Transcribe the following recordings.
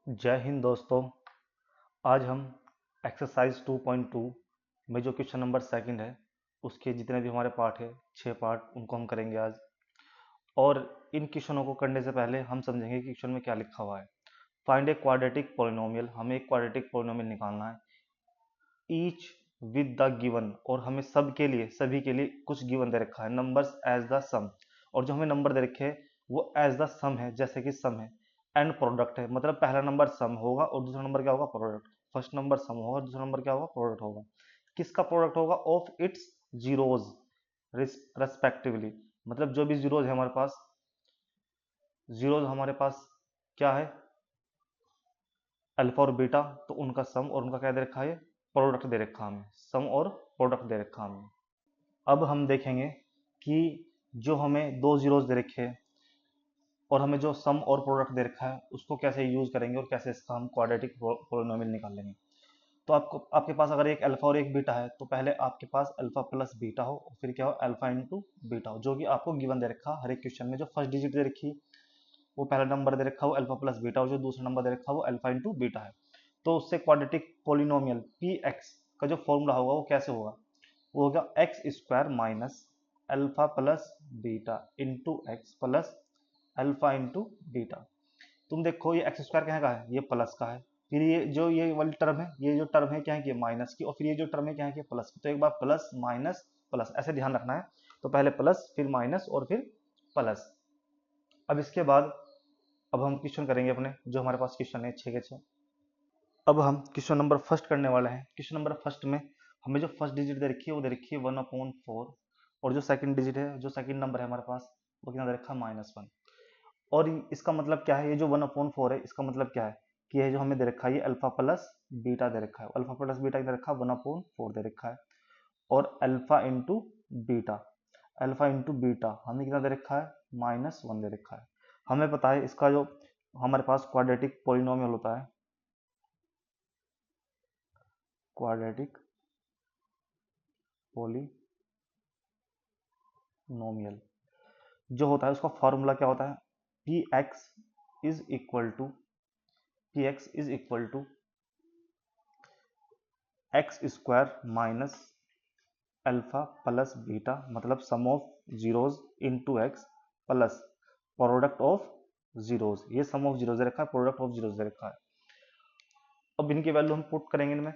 जय हिंद दोस्तों। आज हम एक्सरसाइज 2.2 में जो क्वेश्चन नंबर सेकंड है उसके जितने भी हमारे पार्ट है 6 पार्ट उनको हम करेंगे आज। और इन क्वेश्चनों को करने से पहले हम समझेंगे कि क्वेश्चन में क्या लिखा हुआ है। फाइंड ए क्वाड्रेटिक पॉलिनोमियल, हमें एक क्वाड्रेटिक पॉलिनोमियल निकालना है। ईच विद द गिवन, और हमें सब के लिए सभी के लिए कुछ गिवन दे रखा है, नंबर्स एज द सम। और जो हमें नंबर दे रखे हैं वो एज द सम है, जैसे कि सम है एंड प्रोडक्ट है, मतलब पहला नंबर सम होगा और दूसरा नंबर क्या होगा, प्रोडक्ट। फर्स्ट नंबर सम होगा, दूसरा नंबर क्या होगा, प्रोडक्ट होगा। किसका प्रोडक्ट होगा, ऑफ इट्स जीरोज रेस्पेक्टिवली, मतलब जो भी जीरोज है हमारे पास, जीरोज हमारे पास क्या है, अल्फा और बीटा, तो उनका सम और उनका क्या दे रखा है, प्रोडक्ट दे रखा हमें, सम और प्रोडक्ट दे रखा हमें। अब हम देखेंगे कि जो हमें दो जीरोज दे रखे हैं और हमें जो सम और प्रोडक्ट दे रखा है उसको कैसे यूज करेंगे और कैसे इसका हम क्वाड्रेटिक पोलिनोमियल निकाल लेंगे। तो आपके पास अगर एक अल्फा और एक बीटा है तो पहले आपके पास अल्फा प्लस बीटा हो और फिर क्या हो, अल्फा इंटू बीटा हो, जो कि आपको गिवन दे रखा हर एक क्वेश्चन में। जो फर्स्ट डिजिट दे रखी वो पहला नंबर दे रखा वो अल्फा प्लस बीटा, और जो दूसरा नंबर दे रखा वो अल्फा इंटू बीटा है। तो उससे क्वाड्रेटिक पोलिनोमियल पी एक्स का जो फॉर्मूला होगा वो कैसे होगा, वो होगा x square minus alpha plus beta into x plus alpha into beta. तुम देखो ये एक्स स्क्वायर क्या का है, ये प्लस का है, फिर ये वाली टर्म है, ये जो टर्म है क्या है कि माइनस की, और फिर ये जो टर्म है क्या है कि प्लस की। तो एक बार प्लस माइनस प्लस ऐसे ध्यान रखना है। तो पहले प्लस फिर माइनस और फिर प्लस। अब इसके बाद अब हम क्वेश्चन करेंगे अपने, जो हमारे पास क्वेश्चन है 6 के 6। अब हम क्वेश्चन नंबर फर्स्ट करने वाले हैं। क्वेश्चन नंबर फर्स्ट में हमें जो फर्स्ट डिजिट दे रखी है वो दे रखी है 1/4, और जो सेकंड डिजिट है, जो सेकंड नंबर है हमारे पास, वो कितना दे रखा है, -1। और इसका मतलब क्या है, ये जो 1/4 है इसका मतलब क्या है कि ये जो हमें दे रखा है ये अल्फा प्लस बीटा दे रखा है। अल्फा प्लस बीटा दे रखा है 1/4 दे रखा है, और alpha into beta, alpha into beta हमें कितना दे रखा है, -1 दे रखा है। हमें पता है इसका जो हमारे पास क्वाड्रेटिक पॉलिनोमियल होता है, क्वाड्रेटिक पॉलिनोमियल जो होता है उसका फॉर्मूला क्या होता है, p x is equal to x square minus alpha plus beta, मतलब sum of zeros into x plus product of zeros. ये सम ऑफ जीरोज दे रखा है, प्रोडक्ट ऑफ जीरोज दे रखा है। अब इनकी वैल्यू हम पुट करेंगे इनमें,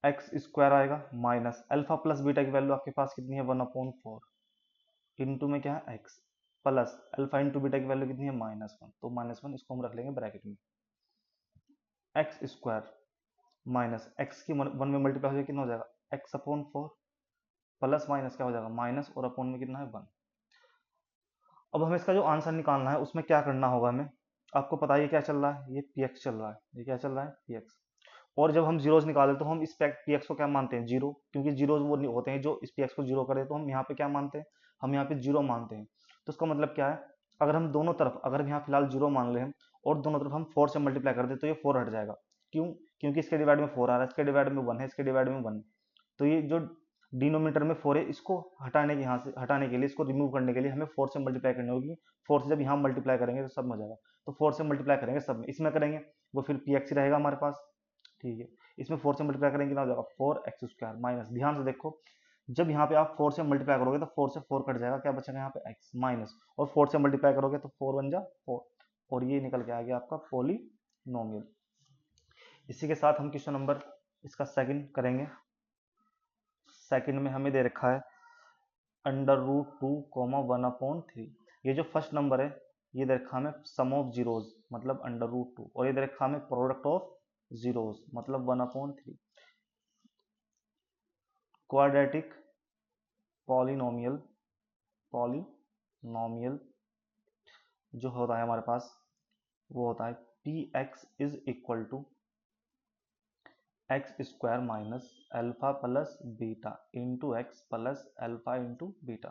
एक्स स्क्वायर आएगा माइनस अल्फा प्लस बीटा की वैल्यू आपके पास कितनी है, 1/4 इंटू में क्या है x, plus alpha into beta की वैल्यू कितनी है, -1। तो -1 इसको हम रख लेंगे ब्रैकेट में। एक्स स्क्वायर माइनस एक्स की 1 में मल्टीप्लाई हो जाएगा, कितना हो जाएगा, x/4 प्लस माइनस क्या हो जाएगा, माइनस, और अपॉन में कितना है 1। अब हमें इसका जो आंसर निकालना है उसमें क्या करना होगा हमें, आपको पता है ये क्या चल रहा है, ये px चल रहा है, ये क्या चल रहा है, px। और जब हम जीरोज निकालते तो हम इस px को क्या मानते हैं, जीरो, क्योंकि जीरोज वो होते हैं जो इस px को जीरो करे, तो हम यहाँ पे क्या मानते हैं, हम यहाँ पे जीरो मानते हैं। तो इसका मतलब क्या है, अगर हम दोनों तरफ, अगर हम यहाँ फिलहाल जीरो मान ले हम और दोनों तरफ हम 4 से मल्टीप्लाई कर दे तो ये 4 हट जाएगा। क्यों, क्योंकि इसके डिवाइड में 4 आ रहा है, इसके डिवाइड में 1 है, इसके डिवाइड में 1 है। तो ये जो डिनोमीटर में 4 है इसको हटाने के, यहाँ से हटाने के लिए, इसको रिमूव करने के लिए हमें 4 से मल्टीप्लाई करनी होगी। 4 से जब यहाँ मल्टीप्लाई करेंगे तो सब में हो जाएगा, तो 4 से मल्टीप्लाई करेंगे सब में, इसमें करेंगे वो फिर पी एक्स ही रहेगा हमारे पास, ठीक है। इसमें 4 से मल्टीप्लाई करेंगे कितना हो जाएगा, 4x² माइनस, ध्यान से देखो, जब यहाँ पे आप 4 से मल्टीप्लाई करोगे तो 4 से 4 कट जाएगा, क्या बचेगा यहाँ पे x माइनस, और 4 से मल्टीप्लाई करोगे तो 4 बन जा 4, और ये निकल के आ गया आपका पॉलिनोमियल। इसी के साथ हम क्वेश्चन नंबर इसका सेकंड करेंगे। सेकंड में हमें दे रखा है √2, 1/3। ये जो फर्स्ट नंबर है ये दे रखा हमें सम ऑफ जीरोज, मतलब √2, और ये दे रखा हमें प्रोडक्ट ऑफ जीरोज, मतलब 1/3। क्वाड्रेटिक पॉलिनोमियल पॉलिनोमियल जो होता है हमारे पास वो होता है p x is equal to x square minus alpha plus beta into x plus alpha into beta.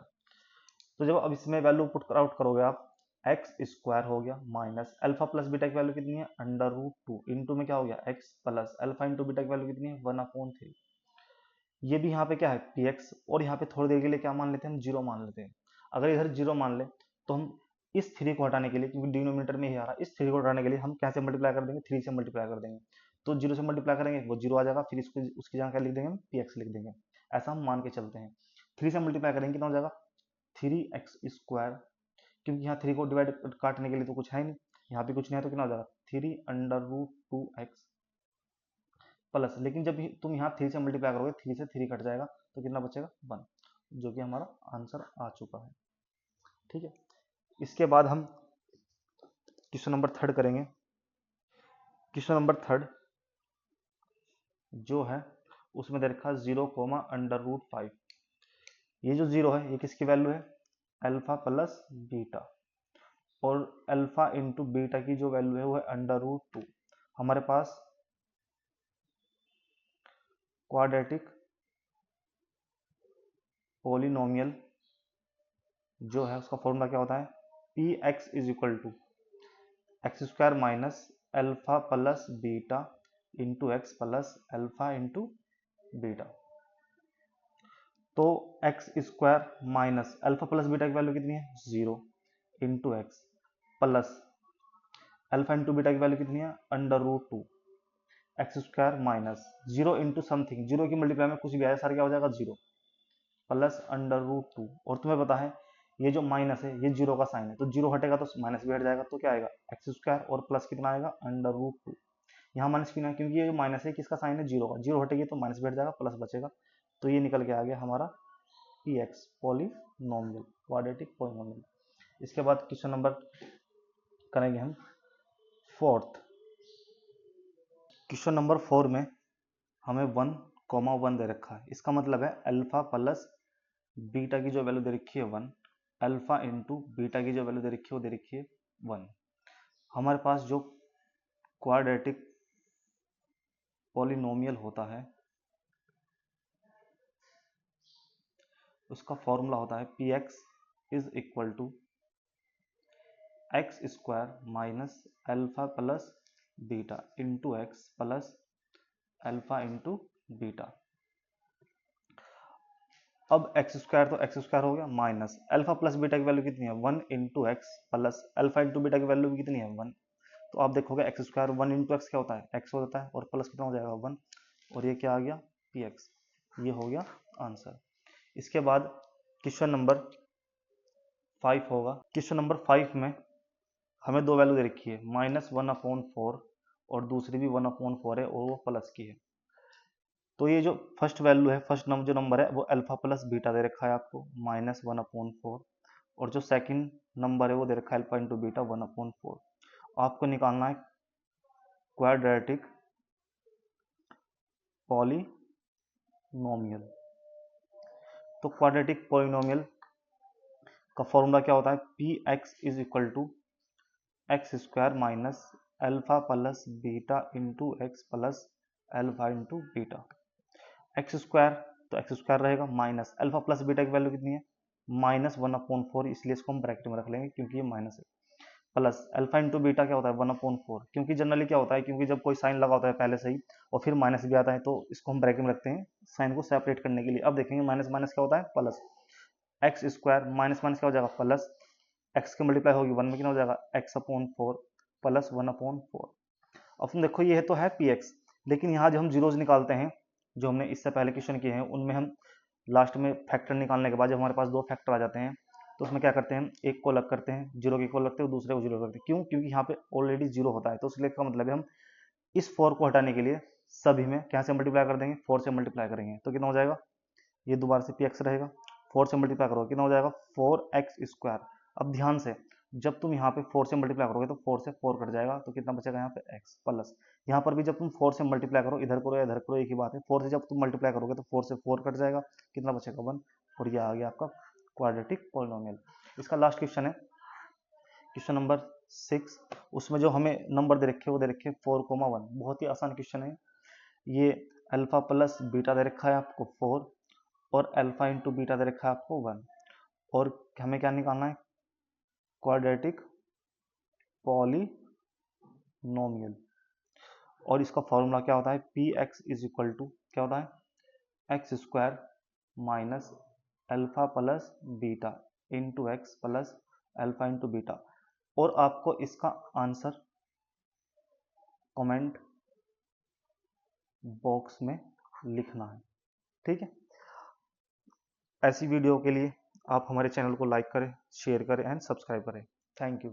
तो जब अब इसमें वैल्यू पुट आउट करोगे आप, एक्स स्क्वायर हो गया माइनस अल्फा प्लस बीटा की वैल्यू कितनी है, √2 इंटू में क्या हो गया, x plus alpha into beta की वैल्यू कितनी है, 1/3। ये भी यहाँ पे क्या है px, और यहाँ पे थोड़ी देर के लिए क्या मान लेते हैं हम, जीरो मान लेते हैं। अगर इधर जीरो मान ले तो हम इस 3 को हटाने के लिए, क्योंकि डिनोमिनेटर में ही आ रहा है, इस 3 को हटाने के लिए हम क्या से मल्टीप्लाई कर देंगे, 3 से मल्टीप्लाई कर देंगे। तो 0 से मल्टीप्लाई करेंगे वो 0 आ जाएगा, फिर इसको उसकी जगह क्या लिख देंगे हम, px लिख देंगे। ऐसा हम मान के चलते हैं। 3 से मल्टीप्लाई करेंगे कितना हो जाएगा, 3x², क्योंकि यहाँ 3 को डिवाइड काटने के लिए तो कुछ है नहीं, यहाँ पे कुछ नहीं है, तो कितना हो जाएगा 3√2x प्लस, लेकिन जब तुम यहाँ 3 से मल्टीप्लाई करोगे 3 से 3 कट जाएगा, तो कितना बचेगा 1, जो कि हमारा आंसर आ चुका है। ठीक है, इसके बाद हम क्वेश्चन नंबर 3 करेंगे। क्वेश्चन नंबर 3 जो है उसमें दे रखा है 0, √5। ये जो 0 है ये किसकी वैल्यू है, अल्फा प्लस बीटा, और अल्फा इंटू बीटा की जो वैल्यू है वो है √2। हमारे पास क्वाड्रेटिक पॉलिनोमियल जो है उसका फॉर्मूला क्या होता है, px is equal to x² minus alpha plus beta into x plus alpha into beta. तो x² minus alpha plus beta की वैल्यू कितनी है 0 into x plus alpha into beta की वैल्यू कितनी है √2, x² माइनस 0 इंटू समथिंग, 0 की multiply में कुछ भी आया सारा क्या हो जाएगा 0 प्लस √2। और तुम्हें पता है ये जो माइनस है ये 0 का साइन है, तो 0 हटेगा तो माइनस भी हट जाएगा, तो क्या आएगा x² और प्लस कितना आएगा √2। यहाँ माइनस क्यों है, क्योंकि ये जो माइनस है किसका साइन है 0 का, 0 हटेगी तो माइनस भी हट जाएगा प्लस बचेगा, तो ये निकल के आ गया हमारा px पॉलिनोमियल, क्वाड्रेटिक पॉलिनोमियल। इसके बाद क्वेश्चन नंबर करेंगे हम 4th। क्वेश्चन नंबर 4 में हमें 1,1 दे रखा है, इसका मतलब है अल्फा प्लस बीटा की जो वैल्यू दे रखी है 1, अल्फा इंटू बीटा की जो वैल्यू दे रखी है वो दे रखी है 1। हमारे पास जो क्वाड्रेटिक पॉलिनोमियल होता है उसका फॉर्मूला होता है px is equal to x² minus alpha plus beta into x plus alpha into beta. अब x² तो x² हो गया, माइनस अल्फा प्लस बीटा की वैल्यू कितनी है 1 into x plus alpha into beta की वैल्यू कितनी है 1। तो आप देखोगे x² 1 इंटू एक्स क्या होता है x हो जाता है, और प्लस कितना हो जाएगा 1, और ये क्या आ गया px, ये हो गया आंसर। इसके बाद क्वेश्चन नंबर 5 होगा। क्वेश्चन नंबर 5 में हमें दो वैल्यू दे रखी है, -1/4 और दूसरी भी 1/4 है और वो प्लस की है। तो ये जो फर्स्ट वैल्यू है, फर्स्ट जो नंबर है वो अल्फा प्लस बीटा दे रखा है आपको -1/4, और जो सेकंड नंबर है वो दे रखा है अल्फा इंटू बीटा 1/4। आपको निकालना है क्वाड्रेटिक पॉलिनोमियल। तो क्वाड्रेटिक पॉलिनोमियल का फॉर्मूला क्या होता है, px is equal to x² minus alpha plus beta into x plus alpha into beta. x² तो x² रहेगा, माइनस अल्फा प्लस बीटा की वैल्यू कितनी है -1/4, इसलिए इसको हम ब्रैकेट में रख लेंगे क्योंकि ये माइनस है, प्लस अल्फा इंटू बीटा क्या होता है 1/4, क्योंकि जनरली क्या होता है, क्योंकि जब कोई साइन लगा होता है पहले से ही और फिर माइनस भी आता है तो इसको हम ब्रैकेट में रखते हैं साइन को सेपरेट करने के लिए। अब देखेंगे माइनस माइनस क्या होता है प्लस, x² माइनस माइनस क्या हो जाएगा प्लस, x की मल्टीप्लाई होगी 1 में कितना हो जाएगा x/4 प्लस 1/4। अब तुम देखो ये तो है px, लेकिन यहाँ जो हम जीरोज निकालते हैं, जो हमने इससे पहले क्वेश्चन किए हैं उनमें हम लास्ट में फैक्टर निकालने के बाद जब हमारे पास दो फैक्टर आ जाते हैं तो उसमें क्या करते हैं, एक को अलग करते हैं, जीरो के को अलग करते हैं, दूसरे को जीरो करते हैं। क्यों, क्योंकि यहाँ पे ऑलरेडी जीरो होता है, तो इसलिए का मतलब है हम इस 4 को हटाने के लिए सभी में क्या से मल्टीप्लाई कर देंगे 4 से मल्टीप्लाई करेंगे, तो कितना हो जाएगा, ये दोबारा से px रहेगा, 4 से मल्टीप्लाई करोगे कितना हो जाएगा 4x²। अब ध्यान से जब तुम यहाँ पे 4 से मल्टीप्लाई करोगे तो 4 से 4 कट जाएगा, तो कितना बचेगा यहाँ पे x प्लस, यहाँ पर भी जब तुम 4 से मल्टीप्लाई करो, इधर करो या इधर करो एक ही बात है, 4 से जब तुम मल्टीप्लाई करोगे तो 4 से 4 कट जाएगा, कितना बचेगा 1, और ये आ गया आपका क्वाड्रेटिक पॉलिनोमियल। इसका लास्ट क्वेश्चन है क्वेश्चन नंबर 6, उसमें जो हमें नंबर दे रखे वो दे रखे 4,1। बहुत ही आसान क्वेश्चन है ये, अल्फा प्लस बीटा दे रखा है आपको 4 और अल्फा इंटू बीटा दे रखा है आपको 1, और हमें क्या निकालना है क्वाड्रेटिक पॉलिनोमियल, और इसका फॉर्मूला क्या होता है px इज इक्वल टू क्या होता है x² minus alpha plus beta into x plus alpha into beta. और आपको इसका आंसर कमेंट बॉक्स में लिखना है। ठीक है, ऐसी वीडियो के लिए आप हमारे चैनल को लाइक करें, शेयर करें एंड सब्सक्राइब करें। Thank you.